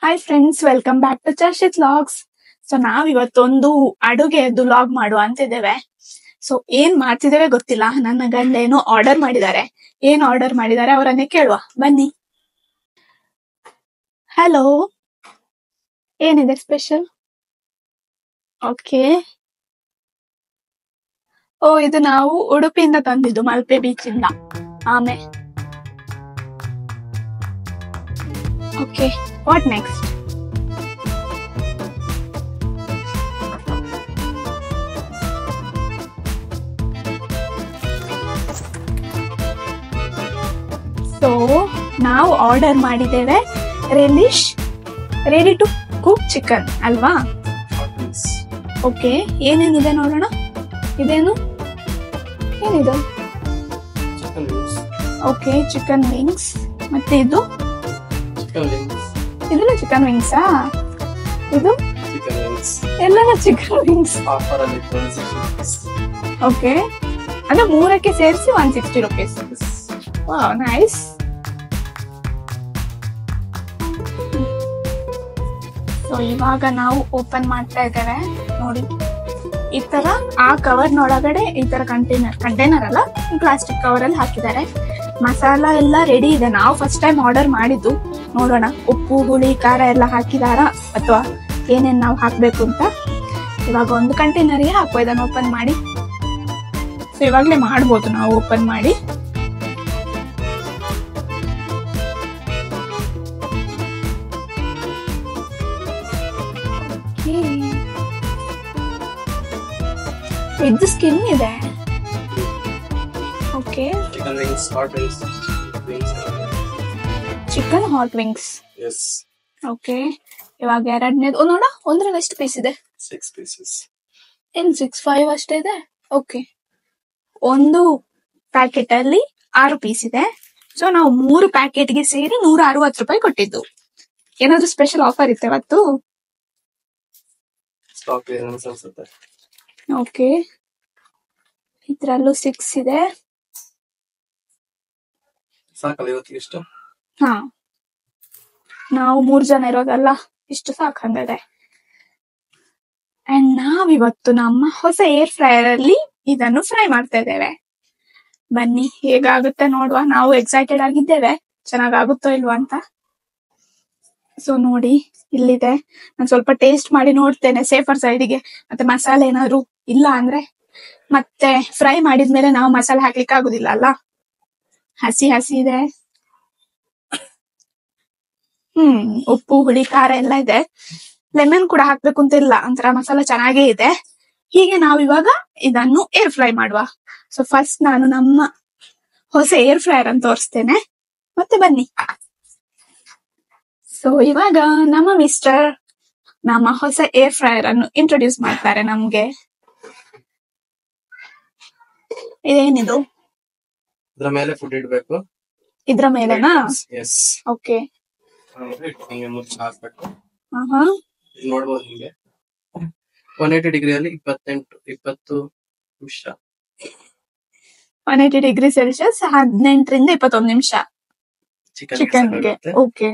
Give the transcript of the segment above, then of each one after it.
Hi friends, welcome back to Charshith logs. So ನಾವ್ ಇವತ್ತೊಂದು ಅಡುಗೆದು log ಮಾಡುವ ಅಂತಿದ್ದೇವೆ. ಸೊ ಏನ್ ಮಾಡ್ತಿದ್ದೇವೆ ಗೊತ್ತಿಲ್ಲ. ನನ್ನ ಗಂಡ ಏನೋ ಆರ್ಡರ್ ಮಾಡಿದ್ದಾರೆ. ಏನ್ ಆರ್ಡರ್ ಮಾಡಿದ್ದಾರೆ ಅವರನ್ನೇ ಕೇಳುವ ಬನ್ನಿ. ಹಲೋ, ಏನಿದೆ ಸ್ಪೆಷಲ್? ಓಕೆ. ಓ, ಇದು ನಾವು ಉಡುಪಿಯಿಂದ ತಂದಿದ್ದು, ಮಲ್ಪೆ ಬೀಚ್ ಇಂದ ಆಮೆ. Okay, what next? ಸೊ ನಾವು ಆರ್ಡರ್ ಮಾಡಿದ್ದೇವೆ ರೆಲಿಶ್ ರೆಡಿ ಟು ಕುಕ್ ಚಿಕನ್ ಅಲ್ವಾ? ಓಕೆ, ಏನೇನಿದೆ ನೋಡೋಣ. ಇದೇನು ಏನಿದೆ? Okay, chicken wings. ಮತ್ತೆ ಇದು ಇದೆಲ್ಲ ಚಿಕನ್ ವಿಂಗ್ಸಾ? ಇದು ಎಲ್ಲ ಚಿಕನ್ ವಿಂಗ್ಸ್. ಓಕೆ, ಅಂದ್ರೆ ಮೂರಕ್ಕೆ ಸೇರಿಸಿ 160 rupees. Wow, nice. ಸೊ ಇವಾಗ ನಾವು ಓಪನ್ ಮಾಡ್ತಾ ಇದ್ದೇವೆ. ನೋಡಿ, ಈ ತರ ಆ ಕವರ್ ನೊಳಗಡೆ ಈ ತರ ಕಂಟೈನರ್ ಅಲ್ಲ, ಪ್ಲಾಸ್ಟಿಕ್ ಕವರ್ ಅಲ್ಲಿ ಹಾಕಿದ್ದಾರೆ. ಮಸಾಲಾ ಎಲ್ಲ ರೆಡಿ ಇದೆ. ನಾವು ಫಸ್ಟ್ ಟೈಮ್ ಆರ್ಡರ್ ಮಾಡಿದ್ದು. ನೋಡೋಣ ಉಪ್ಪು, ಹುಳಿ, ಖಾರ ಎಲ್ಲ ಹಾಕಿದಾರಾ ಅಥವಾ ಏನೇನ್ ನಾವು ಹಾಕ್ಬೇಕು ಅಂತ. ಇವಾಗ ಒಂದು ಕಂಟೈನರ್ಗೆ ಹಾಕುವ ಇದನ್ನು ಓಪನ್ ಮಾಡಿ. ಸೊ ಇವಾಗ್ಲೇ ಮಾಡ್ಬೋದು ನಾವು ಓಪನ್ ಮಾಡಿ. ಇದು ಸ್ಕಿನ್ ಇದೆ. Okay, chicken hot wings. Okay, ಇವಾಗ ಎರಡನೇದು ನೋಡ. ಒಂದ್ರಲ್ಲಿ ಎಷ್ಟು ಪೀಸ್ ಇದೆ? 6 pieces. ಏನ್ 6, 5 ಅಷ್ಟೇ ಇದೆ? ಓಕೆ, ಒಂದು ಪ್ಯಾಕೆಟ್ ಅಲ್ಲಿ 6 ಪೀಸ್ ಇದೆ. ಸೊ ನಾವು 3 ಪ್ಯಾಕೆಟ್ಗೆ ಸೇರಿ 160 ರೂಪಾಯಿ ಕೊಟ್ಟಿದ್ದು. ಏನಾದ್ರು ಸ್ಪೆಷಲ್ ಆಫರ್ ಇತ್ತು ಇವತ್ತು? ಓಕೆ, ಇದ್ರಲ್ಲೂ 6 ಇದೆ. ಹಾ, ನಾವು 3 ಜನ ಇರೋದಲ್ಲ, ಇಷ್ಟು ಸಾಕಂದಿದೆ. ಅಂಡ್ ನಾವಿವತ್ತು ನಮ್ಮ ಹೊಸ ಏರ್ ಫ್ರೈಯರ್ ಅಲ್ಲಿ ಇದನ್ನು ಫ್ರೈ ಮಾಡ್ತಾ ಇದ್ದೇವೆ. ಬನ್ನಿ ಹೇಗಾಗುತ್ತೆ ನೋಡುವ. ನಾವು ಎಕ್ಸೈಟೆಡ್ ಆಗಿದ್ದೇವೆ, ಚೆನ್ನಾಗಾಗುತ್ತೋ ಇಲ್ವಾ ಅಂತ. ಸೊ ನೋಡಿ, ಇಲ್ಲಿದೆ. ನಾನು ಸ್ವಲ್ಪ ಟೇಸ್ಟ್ ಮಾಡಿ ನೋಡ್ತೇನೆ ಸೇಫರ್ ಸೈಡಿಗೆ. ಮತ್ತೆ ಮಸಾಲೆ ಏನಾದ್ರು ಇಲ್ಲ ಅಂದ್ರೆ ಮತ್ತೆ ಫ್ರೈ ಮಾಡಿದ್ಮೇಲೆ ನಾವು ಮಸಾಲೆ ಹಾಕ್ಲಿಕ್ಕೆ ಆಗುದಿಲ್ಲ ಅಲ್ಲ. ಹಸಿ ಹಸಿ ಇದೆ. ಉಪ್ಪು, ಹುಳಿ, ಖಾರ ಎಲ್ಲ ಇದೆ. ಲೆಮನ್ ಕೂಡ ಹಾಕ್ಬೇಕು ಅಂತ ಇಲ್ಲ, ಒಂಥರ ಮಸಾಲ ಚೆನ್ನಾಗೇ ಇದೆ. ಹೀಗೆ ನಾವಿವಾಗ ಇದನ್ನು ಏರ್ ಫ್ರೈ ಮಾಡುವ. ಸೊ ಫಸ್ಟ್ ನಾನು ನಮ್ಮ ಹೊಸ ಏರ್ ಫ್ರೈಯರ್ ಅನ್ನು ತೋರಿಸ್ತೇನೆ, ಮತ್ತೆ ಬನ್ನಿ. ಸೊ ಇವಾಗ ನಮ್ಮ ಮಿಸ್ಟರ್ ನಮ್ಮ ಹೊಸ ಏರ್ ಫ್ರೈಯರ್ ಅನ್ನು ಇಂಟ್ರೊಡ್ಯೂಸ್ ಮಾಡ್ತಾರೆ ನಮ್ಗೆ. ಇದೇನಿದು? ಇದ್ರ ಮೇಲೆ ಫುಡ್ ಇಡಬೇಕು. ಇದ್ರ ಮೇಲೆನಾ? ಎಸ್. ಓಕೆ, ಹಿಂಗೆ ಮುಚ್ಚಿ ಹಾಕ್ಬೇಕು. ನೋಡ್ಬೋದು ಹಿಂಗೆ 180 ಡಿಗ್ರಿಯಲ್ಲಿ 20 ನಿಮಿಷ. 180 ಡಿಗ್ರಿ ಸೆಲ್ಸಿಯಸ್ 18 ರಿಂದ 21 ನಿಮಿಷ ಚಿಕನ್ಗೆ. Okay,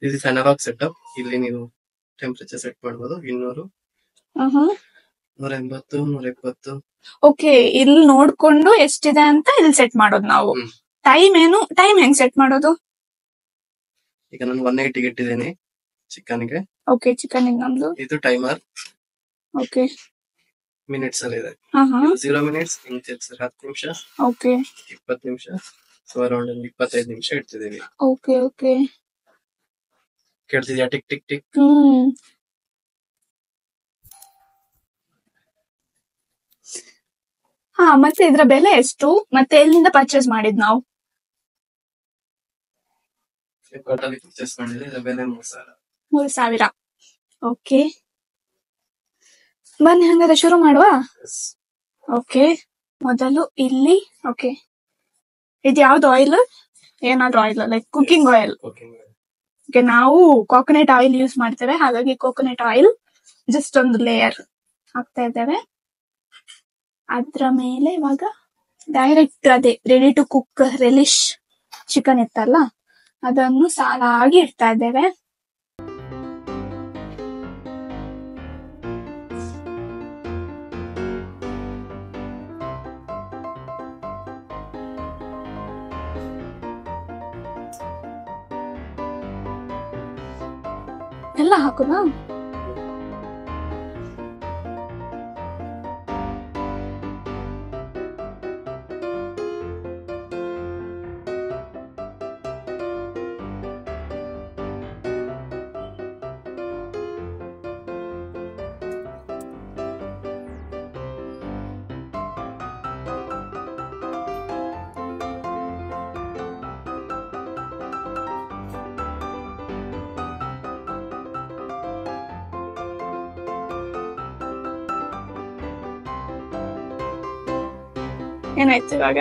this is analog setup. ಇಲ್ಲಿ ನೀವು ಟೆಂಪರೇಚರ್ ಸೆಟ್ ಮಾಡಬಹುದು. 200, 180, 120. ಓಕೆ, ಇಲ್ಲಿ ನೋಡ್ಕೊಂಡು ಎಷ್ಟಿದೆ ಅಂತ ಇಲ್ಲಿ ಸೆಟ್ ಮಾಡೋದು ನಾವು. ಟೈಮ್ ಹೆಂಗ್ ಸೆಟ್ ಮಾಡೋದು? ಈಗ ನಾನು 180 ಇಟ್ಟಿದ್ದೀನಿ ಚಿಕನ್ಗೆ. ಓಕೆ, ಚಿಕನ್ ನಮ್ದು ಇದು ಟೈಮರ್. ಓಕೆ, ಮಿನಿಟ್ಸ್ ಅಲ್ಲಿ ಇದೆ. 0 minutes, 10 ನಿಮಿಷ, ಓಕೆ, 20 ನಿಮಿಷ. ಸೊ ಅರೌಂಡ್ 25 ನಿಮಿಷ ಇಡ್ತಿದ್ದೀವಿ. Okay, okay. ಕೇಳ್ತಿದ್ಯಾ ಟಿಕ್ ಟಿಕ್ ಟಿಕ್? ಹಾ, ಮತ್ತೆ ಇದ್ರ ಬೆಲೆ ಎಷ್ಟು? ಮತ್ತೆ ಎಲ್ಲಿಂದ ಪರ್ಚೇಸ್ ಮಾಡಿದ್ ನಾವು? ಫ್ಲಿಪ್ಕಾರ್ಟ್ ಅಲ್ಲಿ ಪರ್ಚೇಸ್ ಮಾಡಿದ್ರೆ ಇದರ ಬೆಲೆ 3,000. 3,000. ಓಕೆ, ಬನ್ನಿ ಹಂಗಾದ್ರೆ ಶುರು ಮಾಡುವ. ಓಕೆ, ಮೊದಲು ಇಲ್ಲಿ. ಓಕೆ, ಇದು ಯಾವ್ದು ಆಯಿಲ್? ಏನಾದ್ರು oil, like cooking oil. Okay, ನಾವು ಕೋಕೋನಟ್ ಆಯಿಲ್ ಯೂಸ್ ಮಾಡ್ತೇವೆ, ಹಾಗಾಗಿ ಕೋಕೋನಟ್ ಆಯಿಲ್ ಜಸ್ಟ್ ಒಂದು ಲೇಯರ್ ಹಾಕ್ತಾ ಇದ್ದೇವೆ. ಅದ್ರ ಮೇಲೆ ಇವಾಗ ಡೈರೆಕ್ಟ್ ಅದೇ ರೆಡಿ ಟು ಕುಕ್ ರೆಲಿಶ್ ಚಿಕನ್ ಇತ್ತಲ್ಲ, ಅದನ್ನು ಸಾಲಾಗಿ ಇಡ್ತಾ ಇದ್ದೇವೆ. ಎಲ್ಲ ಹಾಕುದಾ? ಏನಾಯ್ತು ಇವಾಗ?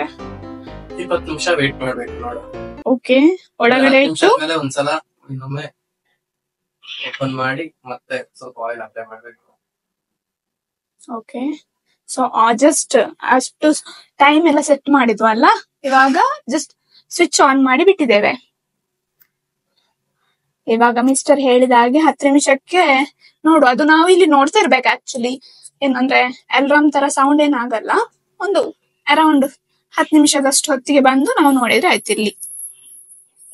20 ನಿಮಿಷ ವೇಟ್ ಮಾಡ್ಬೇಕು ನೋಡು. ಓಕೆ, ಒಳಗಡೆ ಇಟ್ಟು ಮೇಲೆ ಒಂದ್ಸಲ ಇನ್ನೊಮ್ಮೆ ಓಪನ್ ಮಾಡಿ ಮತ್ತೆ ಸ್ವಲ್ಪ ಆಯಿಲ್ ಅಪ್ಲೈ ಮಾಡ್ಬೇಕು. ಓಕೆ, ಸೊ ಜಸ್ಟ್ ಅಷ್ಟು ಟೈಮ್ ಎಲ್ಲ ಸೆಟ್ ಮಾಡಿದ್ವಲ್ಲ, ಇವಾಗ ಜಸ್ಟ್ ಸ್ವಿಚ್ ಆನ್ ಮಾಡಿ ಬಿಟ್ಟಿದ್ದೇವೆ. ಇವಾಗ ಮಿಸ್ಟರ್ ಹೇಳಿದ ಹಾಗೆ 10 ನಿಮಿಷಕ್ಕೆ ನೋಡು, ಅದು ನಾವು ಇಲ್ಲಿ ನೋಡ್ತಾ ಇರ್ಬೇಕು. ಆಕ್ಚುಲಿ ಏನಂದ್ರೆ ಅಲ್ರಾಮ್ ತರ ಸೌಂಡ್ ಏನಾಗಲ್ಲ, ಒಂದು ಅರೌಂಡ್ 10 ನಿಮಿಷದಷ್ಟು ಹೊತ್ತಿಗೆ ಬಂದು ನಾವು ನೋಡಿದ್ರೆ ಆಯ್ತು ಇಲ್ಲಿ.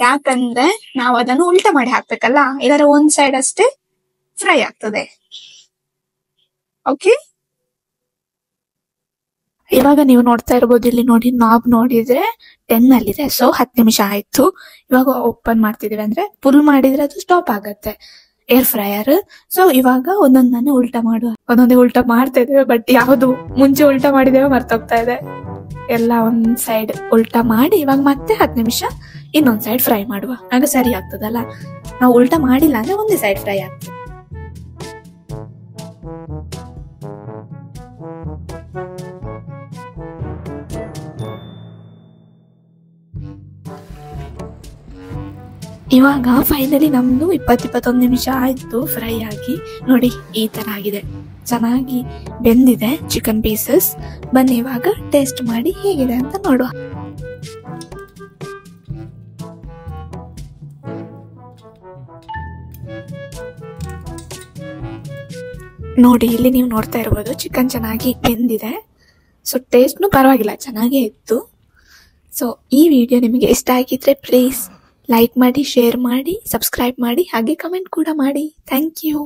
ಯಾಕಂದ್ರೆ ನಾವು ಅದನ್ನು ಉಲ್ಟಾ ಮಾಡಿ ಹಾಕ್ಬೇಕಲ್ಲ, ಇದರ ಒಂದ್ ಸೈಡ್ ಅಷ್ಟೇ ಫ್ರೈ ಆಗ್ತದೆ. ಓಕೆ, ಇವಾಗ ನೀವು ನೋಡ್ತಾ ಇರ್ಬೋದು, ಇಲ್ಲಿ ನೋಡಿ ನಾಬ್ ನೋಡಿದ್ರೆ 10 ಅಲ್ಲಿದೆ. ಸೊ 10 ನಿಮಿಷ ಆಯ್ತು. ಇವಾಗ ಓಪನ್ ಮಾಡ್ತಿದೀವಿ ಅಂದ್ರೆ ಫುಲ್ ಮಾಡಿದ್ರೆ ಅದು ಸ್ಟಾಪ್ ಆಗತ್ತೆ ಏರ್ ಫ್ರೈಯರ್. ಸೊ ಇವಾಗ ಒಂದೊಂದನ್ನೇ ಉಲ್ಟಾ ಮಾಡುವ. ಒಂದೊಂದೇ ಉಲ್ಟಾ ಮಾಡ್ತಾ ಇದ್ದೇವೆ, ಬಟ್ ಯಾವುದು ಮುಂಚೆ ಉಲ್ಟಾ ಮಾಡಿದೇವೆ ಮರ್ತೋಗ್ತಾ ಇದೆ. ಎಲ್ಲ ಒಂದ್ ಸೈಡ್ ಉಲ್ಟಾ ಮಾಡಿ ಇವಾಗ ಮತ್ತೆ 10 ನಿಮಿಷ ಇನ್ನೊಂದ್ ಸೈಡ್ ಫ್ರೈ ಮಾಡುವ. ಆಗ ಸರಿ ಆಗ್ತದಲ್ಲ. ನಾವು ಉಲ್ಟಾ ಮಾಡಿಲ್ಲ ಅಂದ್ರೆ ಒಂದೇ ಸೈಡ್ ಫ್ರೈ ಆಗ್ತದೆ. ಇವಾಗ ಫೈನಲಿ ನಮ್ದು 20-21 ನಿಮಿಷ ಆಯ್ತು ಫ್ರೈ ಆಗಿ. ನೋಡಿ ಈ ತರ ಆಗಿದೆ, ಚೆನ್ನಾಗಿ ಬೆಂದಿದೆ ಚಿಕನ್ ಪೀಸಸ್. ಬನ್ನಿ ಇವಾಗ ಟೇಸ್ಟ್ ಮಾಡಿ ಹೇಗಿದೆ ಅಂತ ನೋಡುವ. ನೋಡಿ ಇಲ್ಲಿ ನೀವು ನೋಡ್ತಾ ಇರ್ಬೋದು, ಚಿಕನ್ ಚೆನ್ನಾಗಿ ಬೆಂದಿದೆ. ಸೊ ಟೇಸ್ಟ್ನು ಪರವಾಗಿಲ್ಲ, ಚೆನ್ನಾಗೇ ಇತ್ತು. ಸೊ ಈ ವಿಡಿಯೋ ನಿಮಗೆ ಇಷ್ಟ ಆಗಿದ್ರೆ ಪ್ಲೀಸ್ ಲೈಕ್ ಮಾಡಿ, ಶೇರ್ ಮಾಡಿ, ಸಬ್ಸ್ಕ್ರೈಬ್ ಮಾಡಿ, ಹಾಗೆ ಕಮೆಂಟ್ ಕೂಡ ಮಾಡಿ. Thank you.